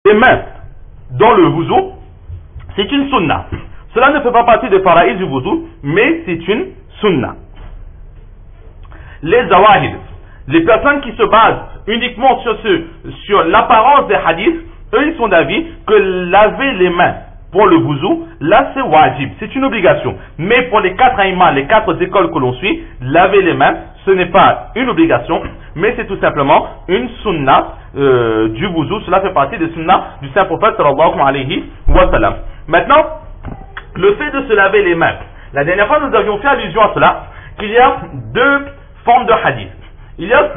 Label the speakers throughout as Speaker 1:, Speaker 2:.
Speaker 1: les mains dans le wuzu, c'est une sunna. Cela ne fait pas partie des faraïs du wuzu, mais c'est une sunna. Les zawahid, les personnes qui se basent uniquement sur l'apparence des hadiths, eux ils sont d'avis que laver les mains pour le wuzu, là c'est wajib, c'est une obligation. Mais pour les 4 aïmas, les 4 écoles que l'on suit, laver les mains, ce n'est pas une obligation, mais c'est tout simplement une sunna du wuzu. Cela fait partie des sunnas du saint prophète sallallahu alayhi wa sallam. Maintenant, le fait de se laver les mains. La dernière fois, nous avions fait allusion à cela, qu'il y a 2 formes de hadith. Il y a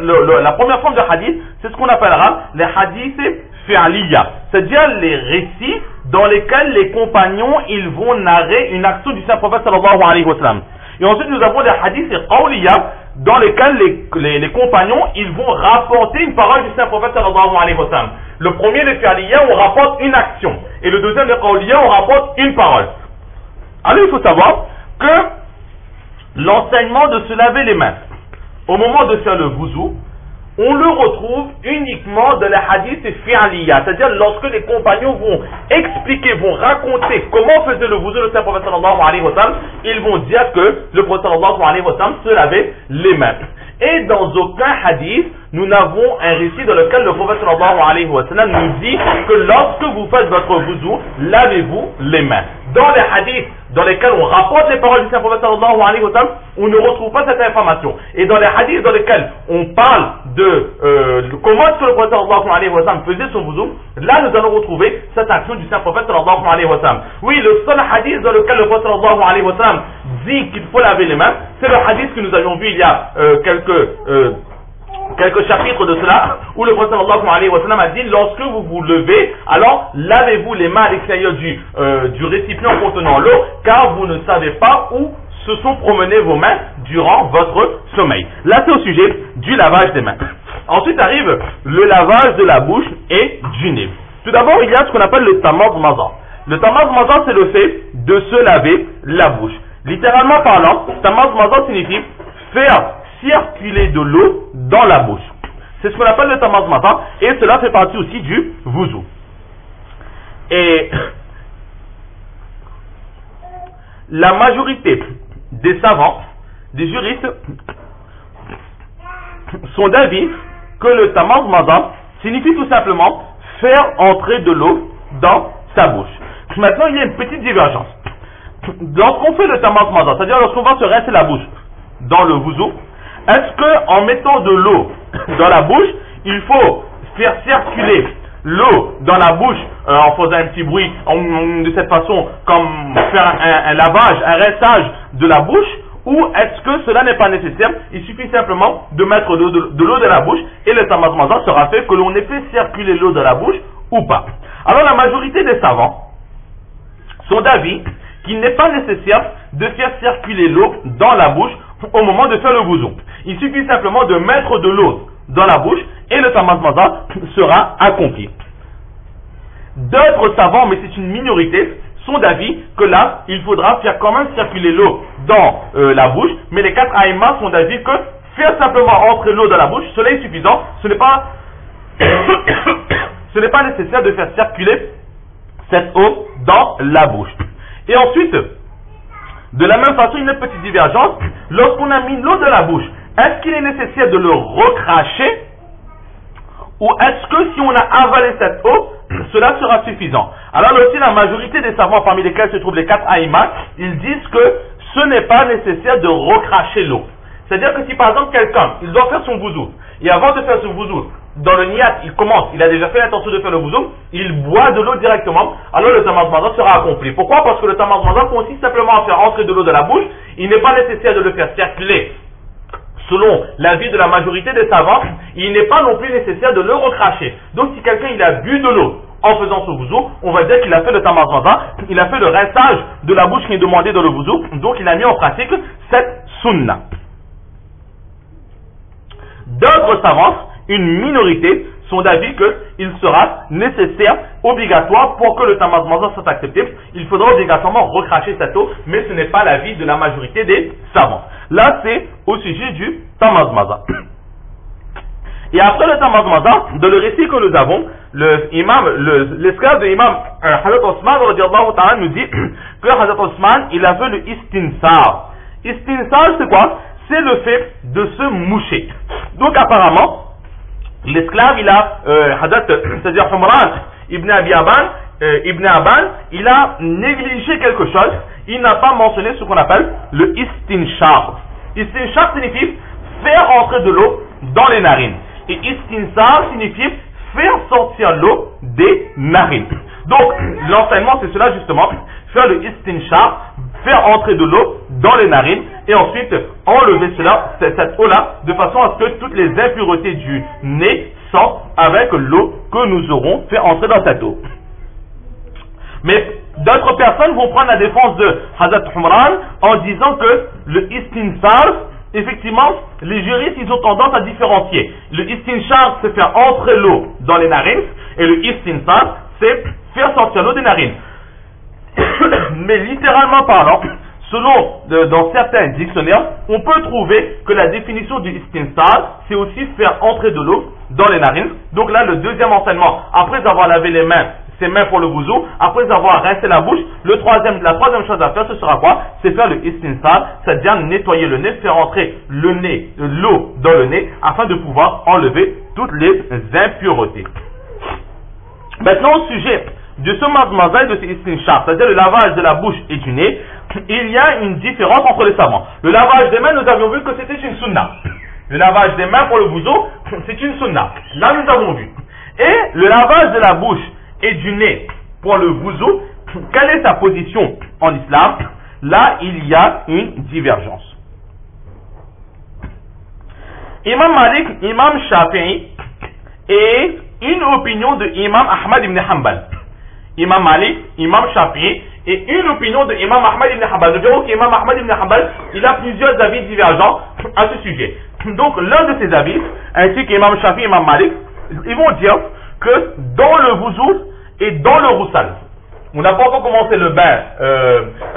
Speaker 1: la première forme de hadith, c'est ce qu'on appellera les hadiths fi'aliya, c'est-à-dire les récits dans lesquels les compagnons ils vont narrer une action du saint prophète sallallahu alayhi wa sallam. Et ensuite nous avons des hadiths qawliya dans lesquels les compagnons ils vont rapporter une parole du saint prophète sallallahu alayhi wa sallam. Le premier, les fi'aliya, on rapporte une action, et le deuxième, les qawliya, on rapporte une parole. Alors il faut savoir que l'enseignement de se laver les mains au moment de faire le wuzu, on le retrouve uniquement dans les hadiths fi'aliya, c'est-à-dire lorsque les compagnons vont expliquer, vont raconter comment faisait le wuzu le saint prophète sallallahu alayhi wa sallam, ils vont dire que le prophète sallallahu alayhi wa sallam se lavait les mains. Et dans aucun hadith, nous n'avons un récit dans lequel le prophète sallallahu alayhi wa sallam nous dit que lorsque vous faites votre wuzu, lavez-vous les mains. Dans les hadiths dans lesquels on rapporte les paroles du saint prophète sallallahu alayhi wa sallam, on ne retrouve pas cette information. Et dans les hadiths dans lesquels on parle de comment est-ce que le prophète sallallahu alayhi wa sallam faisait son wuzu, là nous allons retrouver cette action du saint prophète sallallahu alayhi wa sallam. Oui, le seul hadith dans lequel le prophète sallallahu alayhi wa sallam dit qu'il faut laver les mains, c'est le hadith que nous avions vu il y a quelques chapitres de cela, où le prophète sallallahu alayhi wa sallam a dit, lorsque vous vous levez, alors lavez-vous les mains à l'extérieur du récipient contenant l'eau, car vous ne savez pas où se sont promenées vos mains durant votre sommeil. Là c'est au sujet du lavage des mains. Ensuite arrive le lavage de la bouche et du nez. Tout d'abord il y a ce qu'on appelle le tamadmaza. Le tamadmaza c'est le fait de se laver la bouche. Littéralement parlant, tamadmaza signifie faire circuler de l'eau dans la bouche. C'est ce qu'on appelle le tamadmaza, et cela fait partie aussi du wuzu. Et la majorité des savants, des juristes, sont d'avis que le tamadmaza signifie tout simplement faire entrer de l'eau dans sa bouche. Maintenant, il y a une petite divergence. Lorsqu'on fait le tamadmaza, c'est-à-dire lorsqu'on va se rincer la bouche dans le wuzu, est-ce qu'en mettant de l'eau dans la bouche, il faut faire circuler l'eau dans la bouche en faisant un petit bruit, de cette façon, comme faire un lavage, un rinçage de la bouche, ou est-ce que cela n'est pas nécessaire? Il suffit simplement de mettre de l'eau dans la bouche et le tamadmaza sera fait, que l'on ait fait circuler l'eau dans la bouche ou pas. Alors la majorité des savants sont d'avis qu'il n'est pas nécessaire de faire circuler l'eau dans la bouche au moment de faire le wuzu. Il suffit simplement de mettre de l'eau dans la bouche et le tamadmaza sera accompli. D'autres savants, mais c'est une minorité, sont d'avis que là, il faudra faire quand même circuler l'eau dans la bouche, mais les 4 aïmas sont d'avis que faire simplement entrer l'eau dans la bouche, cela est suffisant, ce n'est pas nécessaire de faire circuler cette eau dans la bouche. Et ensuite, de la même façon, une petite divergence, lorsqu'on a mis l'eau dans la bouche, est-ce qu'il est nécessaire de le recracher, ou est-ce que si on a avalé cette eau, cela sera suffisant? Alors aussi, la majorité des savants, parmi lesquels se trouvent les 4 aïmas, ils disent que ce n'est pas nécessaire de recracher l'eau. C'est-à-dire que si par exemple quelqu'un, il doit faire son wuzu, et avant de faire son wuzu, dans le niyat, il a déjà fait l'intention de faire le wuzu, il boit de l'eau directement, alors le tamadmaza sera accompli. Pourquoi? Parce que le tamadmaza consiste simplement à faire entrer de l'eau dans la bouche, il n'est pas nécessaire de le faire circuler. Selon l'avis de la majorité des savants, il n'est pas non plus nécessaire de le recracher. Donc si quelqu'un il a bu de l'eau en faisant ce wuzu, on va dire qu'il a fait le tamadmaza, il a fait le rinçage de la bouche qui est demandé dans le wuzu, donc il a mis en pratique cette sunna. D'autres savants, une minorité, sont d'avis qu'il sera nécessaire, obligatoire, pour que le tamadmaza soit accepté, il faudra obligatoirement recracher cette eau, mais ce n'est pas l'avis de la majorité des savants. Là, c'est au sujet du tamadmaza. Et après le tamadmada, dans le récit que nous avons, l'esclave de l'imam Hazrat Osman radiallahu ta'ala nous dit que Hazrat Osman, il a fait le istinsar. Istinsar, c'est quoi? C'est le fait de se moucher. Donc apparemment, l'esclave, il a, c'est-à-dire Humran ibn Abi Aban, il a négligé quelque chose. Il n'a pas mentionné ce qu'on appelle le istinshar. Istinshar signifie faire entrer de l'eau dans les narines. Et istinsar signifie faire sortir l'eau des narines. Donc, l'enseignement, c'est cela justement, faire le istinshar, faire entrer de l'eau dans les narines, et ensuite enlever cette eau-là, de façon à ce que toutes les impuretés du nez sortent avec l'eau que nous aurons fait entrer dans cette eau. Mais d'autres personnes vont prendre la défense de Hazrat Humran en disant que le istinsar, effectivement, les juristes, ils ont tendance à différencier. Le istinshar, c'est faire entrer l'eau dans les narines, et le istinsar, c'est faire sortir l'eau des narines. Mais littéralement parlant, dans certains dictionnaires, on peut trouver que la définition du istinsar, c'est aussi faire entrer de l'eau dans les narines. Donc là, le deuxième enseignement, après avoir lavé les mains, ses mains pour le wuzu, après avoir rincé la bouche, la troisième chose à faire, ce sera quoi? C'est faire le istinsar, c'est-à-dire nettoyer le nez, faire entrer l'eau dans le nez, afin de pouvoir enlever toutes les impuretés. Maintenant, au sujet de ce mazmaza et de ce istinshar, c'est-à-dire le lavage de la bouche et du nez, il y a une différence entre les savants. Le lavage des mains, nous avions vu que c'était une sunna. Le lavage des mains pour le wuzu, c'est une sunna. Là, nous avons vu. Et le lavage de la bouche et du nez pour le wuzu, quelle est sa position en islam? Là, il y a une divergence. Imam Malik, Imam Shafi'i et une opinion de Imam Ahmad ibn Hanbal. Imam Malik, Imam Shafi'i et une opinion de Imam Ahmad ibn Hanbal. Nous verrons qu'Imam Ahmad ibn Hanbal, il a plusieurs avis divergents à ce sujet. Donc l'un de ces avis, ainsi qu'Imam Shafi'i et Imam Malik, ils vont dire que dans le wuzu et dans le roussal, on n'a pas encore commencé le bain,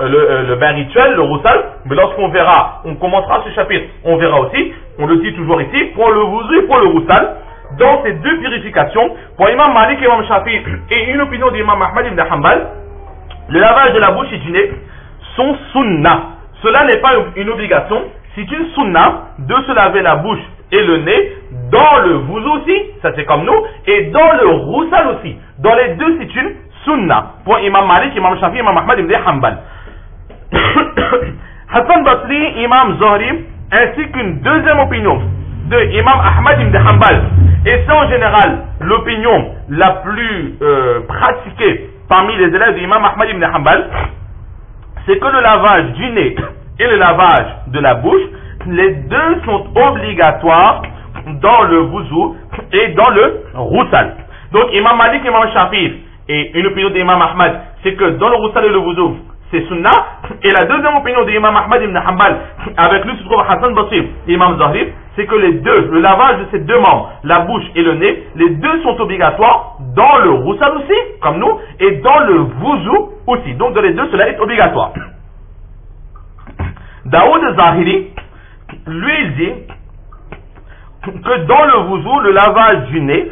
Speaker 1: le bain rituel, le roussal, mais lorsqu'on verra, on commencera ce chapitre, on verra aussi, on le dit toujours ici, pour le wuzu et pour le roussal, dans ces deux purifications, pour Imam Malik et Imam Shafi'i et une opinion d'Imam Ahmad ibn Hanbal, le lavage de la bouche et du nez sont sunnah. Cela n'est pas une obligation, c'est une sunnah de se laver la bouche et le nez dans le wuzu aussi, ça c'est comme nous, et dans le roussal aussi. Dans les deux, c'est une sunnah. Pour Imam Malik, Imam Shafi'i, Imam Ahmad ibn Hanbal. Hassan Basri, Imam Zohri, ainsi qu'une deuxième opinion de Imam Ahmad ibn Hanbal, et c'est en général l'opinion la plus pratiquée parmi les élèves d'Imam Ahmad ibn Hanbal, c'est que le lavage du nez et le lavage de la bouche, les deux sont obligatoires dans le wuzu et dans le roussal. Donc Imam Malik et Imam Shafi'i et une opinion d'Imam Ahmad, c'est que dans le roussal et le wuzu, c'est sunnah. Et la deuxième opinion d'Imam Ahmad ibn Hanbal, avec lui se trouve Hassan Basri et Imam Zohri, c'est que les deux, le lavage de ces deux membres, la bouche et le nez, les deux sont obligatoires dans le roussal aussi, comme nous, et dans le wuzu aussi. Donc dans les deux, cela est obligatoire. Daoud Zahiri, lui, il dit que dans le wuzu, le lavage du nez,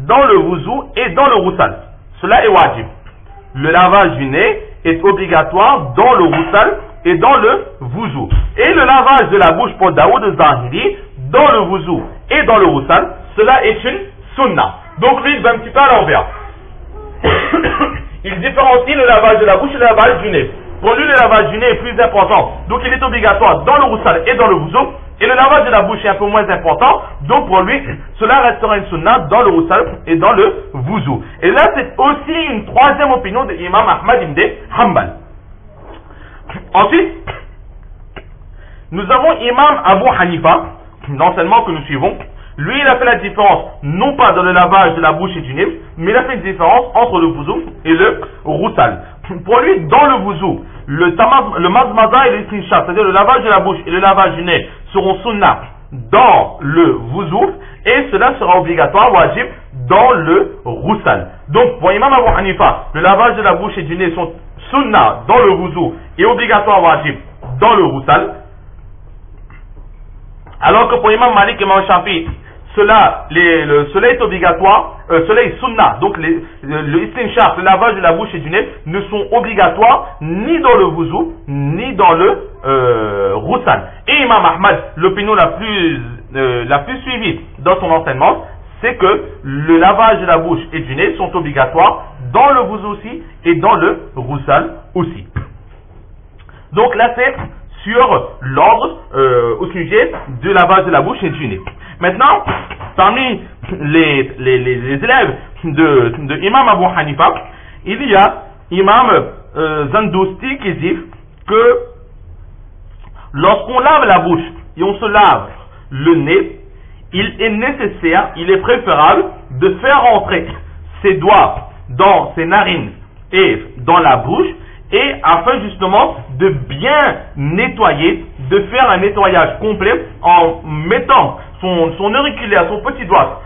Speaker 1: dans le wuzu et dans le roussal, cela est wajib. Le lavage du nez est obligatoire dans le roussal et dans le wuzu. Et le lavage de la bouche pour Daoud Zahiri, dans le wuzu et dans le roussal, cela est une sunnah. Donc lui, il va un petit peu à l'envers. Il différencie le lavage de la bouche et le lavage du nez. Pour lui, le lavage du nez est plus important. Donc il est obligatoire dans le roussal et dans le wuzu. Et le lavage de la bouche est un peu moins important. Donc pour lui, cela restera une sunnah dans le roussal et dans le wuzu. Et là, c'est aussi une troisième opinion de Imam Ahmad ibn Hanbal. Ensuite, nous avons Imam Abu Hanifa, l'enseignement que nous suivons. Lui, il a fait la différence, non pas dans le lavage de la bouche et du nez, mais il a fait une différence entre le wuzu et le roussal. Pour lui, dans le wuzu, le mazmaza et le istinshar, c'est-à-dire le lavage de la bouche et le lavage du nez, seront sunnah dans le wuzu, et cela sera obligatoire, wajib, dans le roussal. Donc, pour Imam Abu Hanifa, le lavage de la bouche et du nez sont sunnah dans le wuzu et obligatoire, wajib, dans le roussal. Alors que pour Imam Malik et Imam Shafi, cela est obligatoire, cela est sunnah. Donc le istinshaq, le lavage de la bouche et du nez, ne sont obligatoires ni dans le wuzu, ni dans le ghusl. Et Imam Ahmad, l'opinion la plus suivie dans son enseignement, c'est que le lavage de la bouche et du nez sont obligatoires dans le wuzu aussi et dans le ghusl aussi. Donc là c'est sur l'ordre au sujet du lavage de la bouche et du nez. Maintenant, parmi les élèves de Imam Abu Hanifa, il y a Imam Zandousti qui dit que lorsqu'on lave la bouche et on se lave le nez, il est nécessaire, il est préférable de faire entrer ses doigts dans ses narines et dans la bouche, et afin justement de bien nettoyer, de faire un nettoyage complet en mettant son auriculaire, son petit doigt